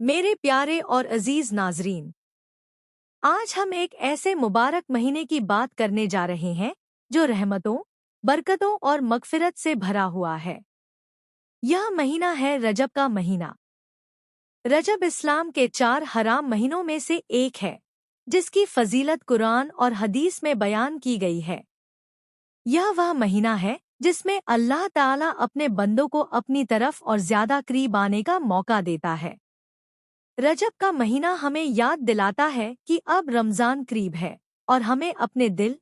मेरे प्यारे और अजीज नाजरीन, आज हम एक ऐसे मुबारक महीने की बात करने जा रहे हैं जो रहमतों, बरकतों और मगफिरत से भरा हुआ है। यह महीना है रजब का महीना। रजब इस्लाम के 4 हराम महीनों में से एक है, जिसकी फजीलत कुरान और हदीस में बयान की गई है। यह वह महीना है जिसमें अल्लाह ताला अपने बंदों को अपनी तरफ और ज्यादा करीब आने का मौका देता है। रजब का महीना हमें याद दिलाता है कि अब रमजान करीब है और हमें अपने दिल,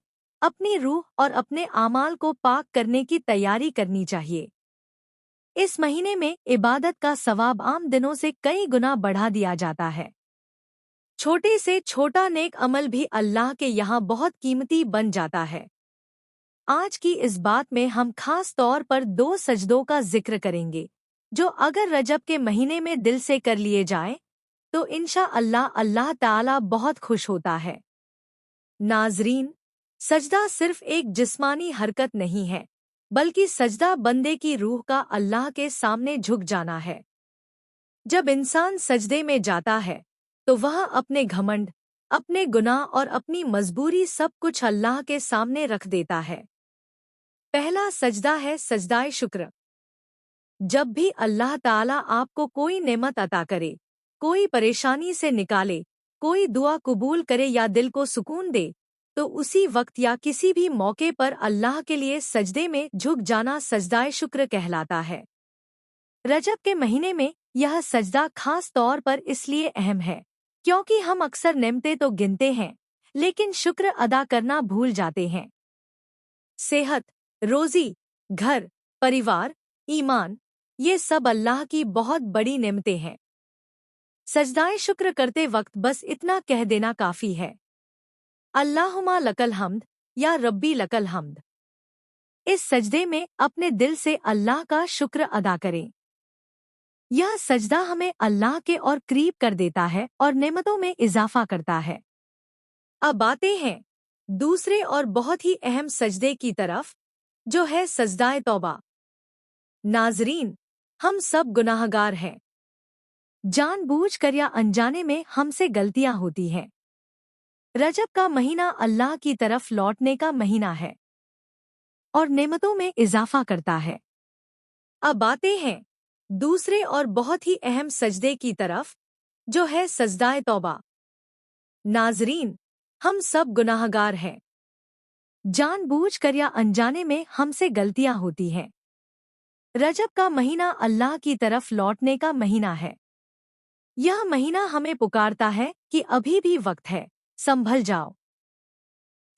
अपनी रूह और अपने आमाल को पाक करने की तैयारी करनी चाहिए। इस महीने में इबादत का सवाब आम दिनों से कई गुना बढ़ा दिया जाता है। छोटे से छोटा नेक अमल भी अल्लाह के यहाँ बहुत कीमती बन जाता है। आज की इस बात में हम खास तौर पर 2 सजदों का जिक्र करेंगे, जो अगर रजब के महीने में दिल से कर लिए जाएं, तो इंशाअल्लाह अल्लाह ताला बहुत खुश होता है। नाजरीन, सजदा सिर्फ एक जिस्मानी हरकत नहीं है, बल्कि सजदा बंदे की रूह का अल्लाह के सामने झुक जाना है। जब इंसान सजदे में जाता है, तो वह अपने घमंड, अपने गुनाह और अपनी मजबूरी सब कुछ अल्लाह के सामने रख देता है। पहला सजदा है सजदाए शुक्र। जब भी अल्लाह ताला आपको कोई नेमत अता करे, कोई परेशानी से निकाले, कोई दुआ कबूल करे या दिल को सुकून दे, तो उसी वक्त या किसी भी मौके पर अल्लाह के लिए सजदे में झुक जाना सजदाए शुक्र कहलाता है। रजब के महीने में यह सजदा खास तौर पर इसलिए अहम है क्योंकि हम अक्सर नेमतें तो गिनते हैं, लेकिन शुक्र अदा करना भूल जाते हैं। सेहत, रोजी, घर, परिवार, ईमान, ये सब अल्लाह की बहुत बड़ी नेमतें हैं। सजदाए शुक्र करते वक्त बस इतना कह देना काफी है, अल्लाहुम्मा लकल हम्द या रब्बी लकल हम्द। इस सजदे में अपने दिल से अल्लाह का शुक्र अदा करें। यह सजदा हमें अल्लाह के और करीब कर देता है और नेमतों में इजाफा करता है। अब आते हैं दूसरे और बहुत ही अहम सजदे की तरफ, जो है सजदाए तौबा। नाजरीन, हम सब गुनाहगार हैं। जानबूझकर या अनजाने में हमसे गलतियां होती हैं। रजब का महीना अल्लाह की तरफ लौटने का महीना है और नेमतों में इजाफा करता है। अब आते हैं दूसरे और बहुत ही अहम सजदे की तरफ, जो है सजदाए तौबा। नाजरीन, हम सब गुनाहगार हैं। जानबूझकर या अनजाने में हमसे गलतियां होती हैं। रजब का महीना अल्लाह की तरफ लौटने का महीना है। यह महीना हमें पुकारता है कि अभी भी वक्त है, संभल जाओ।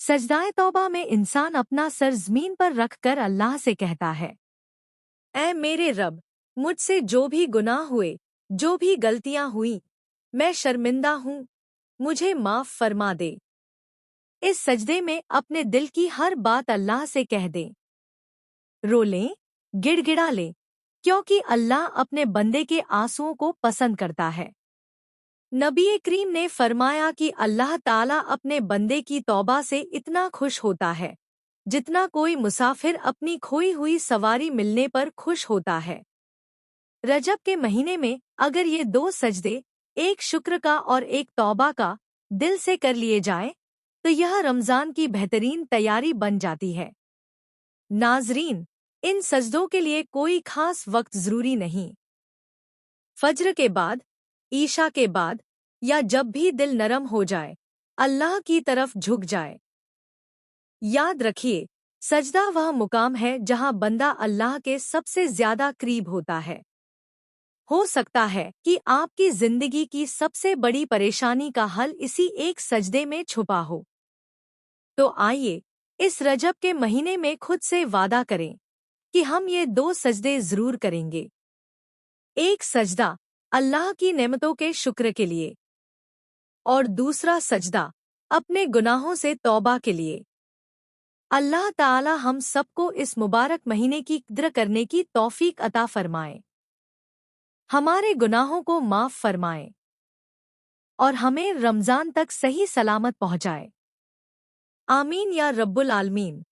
सजदाए तौबा में इंसान अपना सर जमीन पर रखकर अल्लाह से कहता है, ऐ मेरे रब, मुझसे जो भी गुनाह हुए, जो भी गलतियां हुई, मैं शर्मिंदा हूँ, मुझे माफ फरमा दे। इस सजदे में अपने दिल की हर बात अल्लाह से कह दें। रो लें, गिड़गिड़ा लें, क्योंकि अल्लाह अपने बंदे के आंसुओं को पसंद करता है। नबी करीम ने फरमाया कि अल्लाह ताला अपने बंदे की तौबा से इतना खुश होता है, जितना कोई मुसाफिर अपनी खोई हुई सवारी मिलने पर खुश होता है। रजब के महीने में अगर ये 2 सजदे, एक शुक्र का और एक तौबा का, दिल से कर लिए जाएं, तो यह रमजान की बेहतरीन तैयारी बन जाती है। नाजरीन, इन सजदों के लिए कोई खास वक्त जरूरी नहीं। फज्र के बाद, ईशा के बाद, या जब भी दिल नरम हो जाए, अल्लाह की तरफ झुक जाए। याद रखिए, सजदा वह मुकाम है जहां बंदा अल्लाह के सबसे ज्यादा करीब होता है। हो सकता है कि आपकी जिंदगी की सबसे बड़ी परेशानी का हल इसी एक सजदे में छुपा हो। तो आइए, इस रजब के महीने में खुद से वादा करें कि हम ये 2 सजदे जरूर करेंगे। एक सजदा अल्लाह की नेमतों के शुक्र के लिए, और दूसरा सजदा अपने गुनाहों से तौबा के लिए। अल्लाह ताला हम सबको इस मुबारक महीने की कद्र करने की तौफीक अता फरमाए, हमारे गुनाहों को माफ फरमाए और हमें रमजान तक सही सलामत पहुंचाए। आमीन या रब्बुल आलमीन।